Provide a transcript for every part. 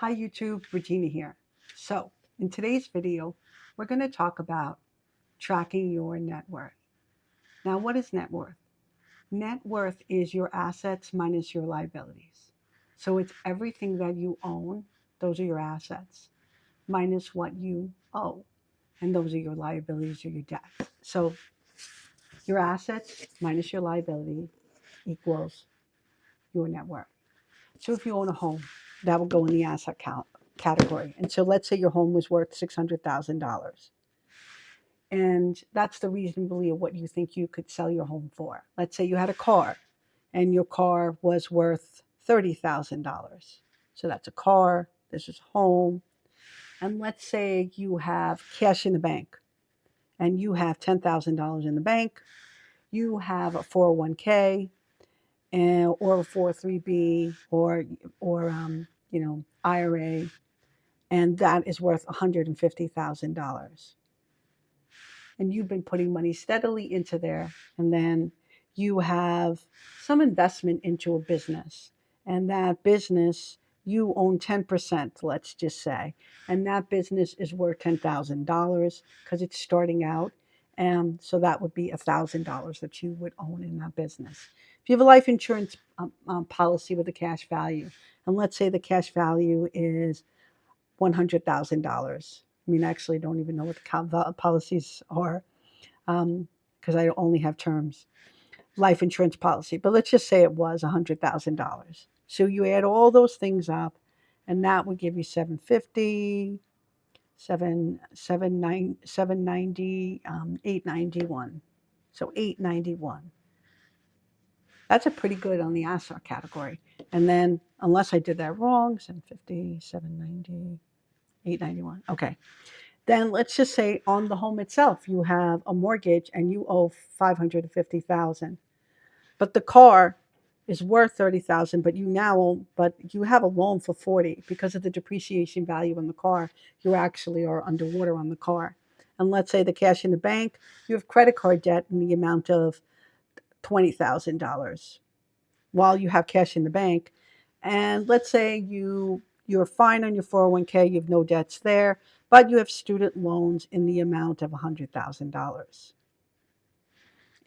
Hi YouTube, Regina here. So, in today's video, we're going to talk about tracking your net worth. Now, what is net worth? Net worth is your assets minus your liabilities. So, it's everything that you own, those are your assets, minus what you owe, and those are your liabilities or your debts. So, your assets minus your liability equals your net worth. So, if you own a home, that will go in the asset category. And so let's say your home was worth $600,000. And that's the reasonably of what you think you could sell your home for. Let's say you had a car and your car was worth $30,000. So that's a car, this is home. And let's say you have cash in the bank and you have $10,000 in the bank. You have a 401k or a 403b or IRA, and that is worth $150,000. And you've been putting money steadily into there, and then you have some investment into a business, and that business you own 10%, let's just say, and that business is worth $10,000 because it's starting out. And so that would be $1,000 that you would own in that business. If you have a life insurance policy with a cash value, and let's say the cash value is $100,000. I mean, I actually don't even know what the policies are because I only have terms. Life insurance policy, but let's just say it was $100,000. So you add all those things up, and that would give you 750, 790, 891. So 891. That's a pretty good on the asset category. And then, unless I did that wrong, 750, 790, 891. Okay. Then let's just say on the home itself, you have a mortgage and you owe 550,000. But the car is worth 30,000, but you have a loan for 40 because of the depreciation value in the car. You actually are underwater on the car. And let's say the cash in the bank, you have credit card debt in the amount of $20,000 while you have cash in the bank. And let's say you're fine on your 401k, you have no debts there, but you have student loans in the amount of $100,000.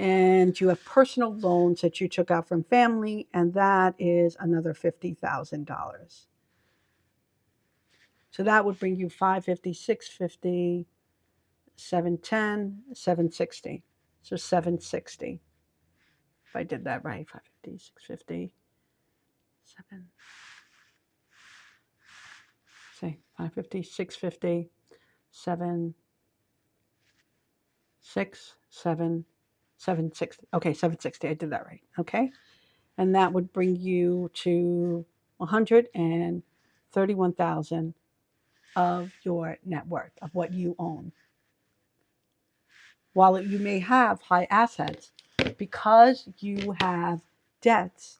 And you have personal loans that you took out from family, and that is another $50,000. So that would bring you 550, 650, 710, 760. So 760. If I did that right, 550, 650, 7. Say 550, 650, 7, 6, 7, 760. Okay, 760. I did that right. Okay. And that would bring you to 131,000 of your net worth, of what you own. While you may have high assets, because you have debts,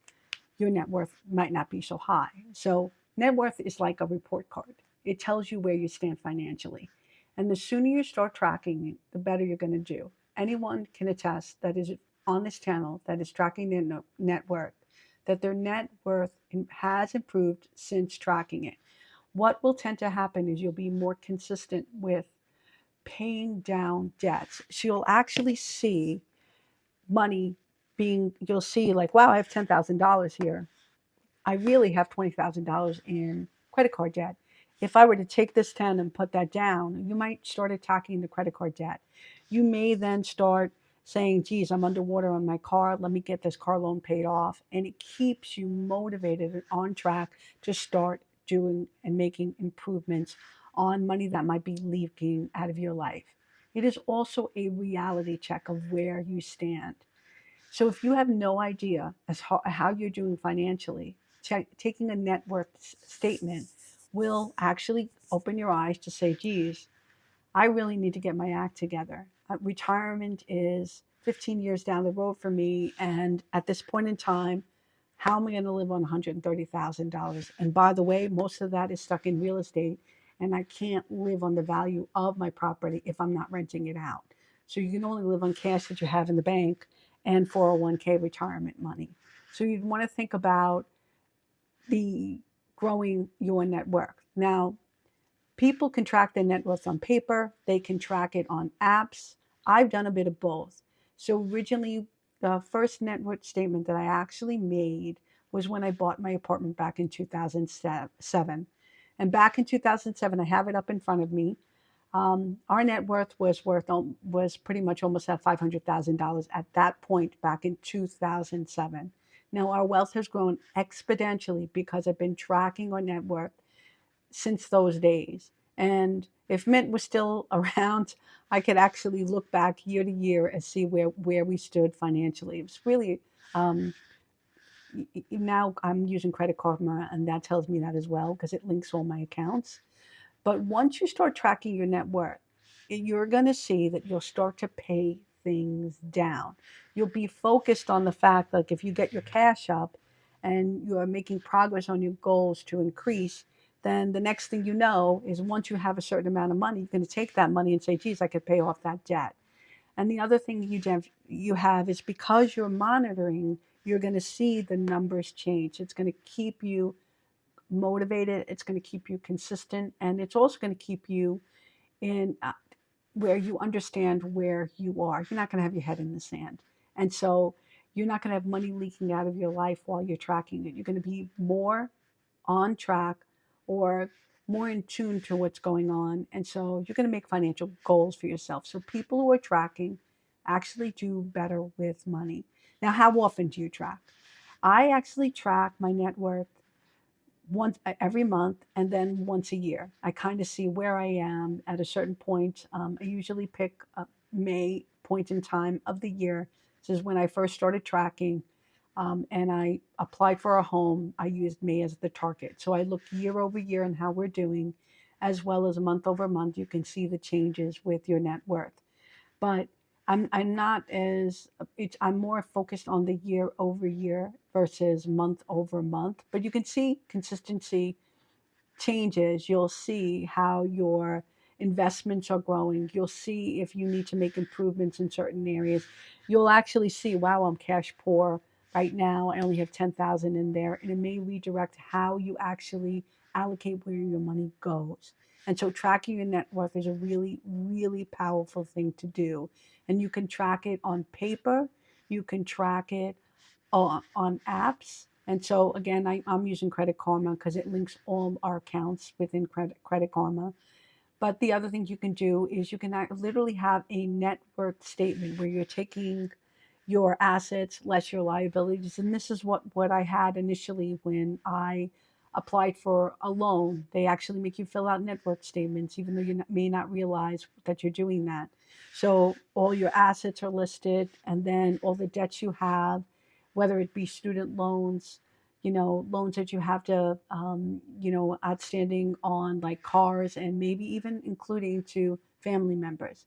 your net worth might not be so high. So net worth is like a report card. It tells you where you stand financially. And the sooner you start tracking it, the better you're going to do. Anyone can attest that is on this channel that is tracking their net worth, that their net worth has improved since tracking it. What will tend to happen is you'll be more consistent with paying down debts. So you'll actually see money you'll see like, wow, I have $10,000 here. I really have $20,000 in credit card debt. If I were to take this 10 and put that down, you might start attacking the credit card debt. You may then start saying, geez, I'm underwater on my car. Let me get this car loan paid off. And it keeps you motivated and on track to start doing and making improvements on money that might be leaking out of your life. It is also a reality check of where you stand. So if you have no idea as how you're doing financially, taking a net worth statement will actually open your eyes to say, geez, I really need to get my act together. Retirement is 15 years down the road for me. And at this point in time, how am I going to live on $130,000? And by the way, most of that is stuck in real estate. And I can't live on the value of my property if I'm not renting it out. So you can only live on cash that you have in the bank and 401k retirement money. So you'd want to think about the growing your net worth. Now, people can track their net worth on paper, they can track it on apps. I've done a bit of both. So originally, the first net worth statement that I actually made was when I bought my apartment back in 2007. And back in 2007, I have it up in front of me. Our net worth was pretty much almost at $500,000 at that point back in 2007. Now our wealth has grown exponentially because I've been tracking our net worth since those days. And if Mint was still around, I could actually look back year to year and see where we stood financially. It was really um, now I'm using Credit Karma, and that tells me that as well because it links all my accounts. But once you start tracking your net worth, you're going to see that you'll start to pay things down. You'll be focused on the fact that if you get your cash up and you are making progress on your goals to increase, then the next thing you know is once you have a certain amount of money, you're going to take that money and say, geez, I could pay off that debt. And the other thing you have is because you're monitoring, you're going to see the numbers change. It's going to keep you motivated, it's going to keep you consistent, and it's also going to keep you in where you understand where you are. You're not going to have your head in the sand. And so you're not going to have money leaking out of your life while you're tracking it. You're going to be more on track or more in tune to what's going on. And so you're going to make financial goals for yourself. So people who are tracking actually do better with money. Now, how often do you track? I actually track my net worth once every month and then once a year. I kind of see where I am at a certain point. I usually pick a May point in time of the year. This is when I first started tracking. And I applied for a home. I used May as the target. So I look year over year and how we're doing, as well as month over month. You can see the changes with your net worth. But I'm not as I'm more focused on the year over year versus month over month. But you can see consistency changes. You'll see how your investments are growing. You'll see if you need to make improvements in certain areas. You'll actually see, wow, I'm cash poor right now. I only have 10,000 in there, and it may redirect how you actually allocate where your money goes. And so tracking your net worth is a really, really powerful thing to do. And you can track it on paper. You can track it on apps. And so again, I'm using Credit Karma because it links all our accounts within Credit Karma. But the other thing you can do is you can literally have a net worth statement where you're taking your assets less your liabilities. And this is what I had initially when I applied for a loan. They actually make you fill out net worth statements, even though you may not realize that you're doing that. So all your assets are listed, and then all the debts you have, whether it be student loans, loans that you have to, outstanding on like cars and maybe even including to family members.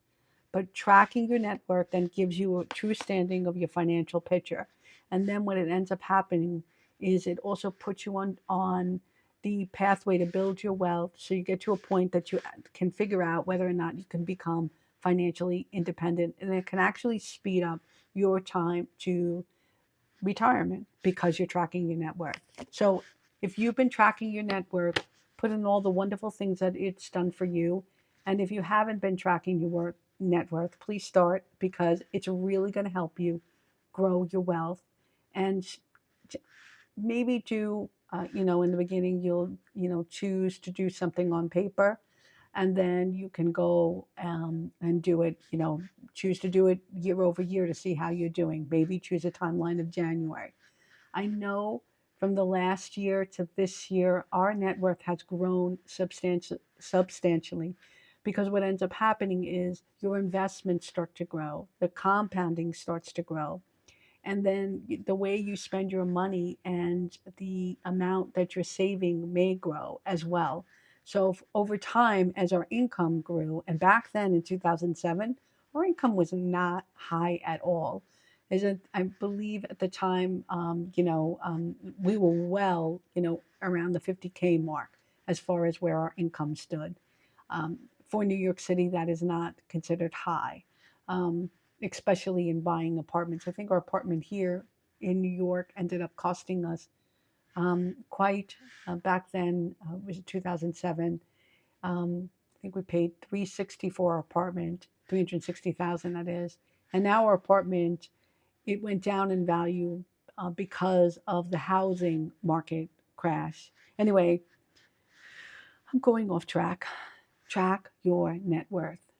But tracking your net worth then gives you a true standing of your financial picture. And then what it ends up happening is it also puts you on the pathway to build your wealth. So you get to a point that you can figure out whether or not you can become financially independent. And it can actually speed up your time to retirement because you're tracking your net worth. So if you've been tracking your net worth, put in all the wonderful things that it's done for you. And if you haven't been tracking your net worth, please start because it's really going to help you grow your wealth. And maybe do, in the beginning, you'll, choose to do something on paper, and then you can go and do it, choose to do it year over year to see how you're doing. Maybe choose a timeline of January. I know from the last year to this year, our net worth has grown substantially because what ends up happening is your investments start to grow, the compounding starts to grow, and then the way you spend your money and the amount that you're saving may grow as well. So over time, as our income grew, and back then in 2007, our income was not high at all. I believe at the time, we were well, around the 50K mark as far as where our income stood. For New York City, that is not considered high. Um, Especially in buying apartments. I think our apartment here in New York ended up costing us quite back then. It was 2007. I think we paid 360 for our apartment, 360,000 that is, and now our apartment, it went down in value because of the housing market crash. Anyway, I'm going off track. Track your net worth.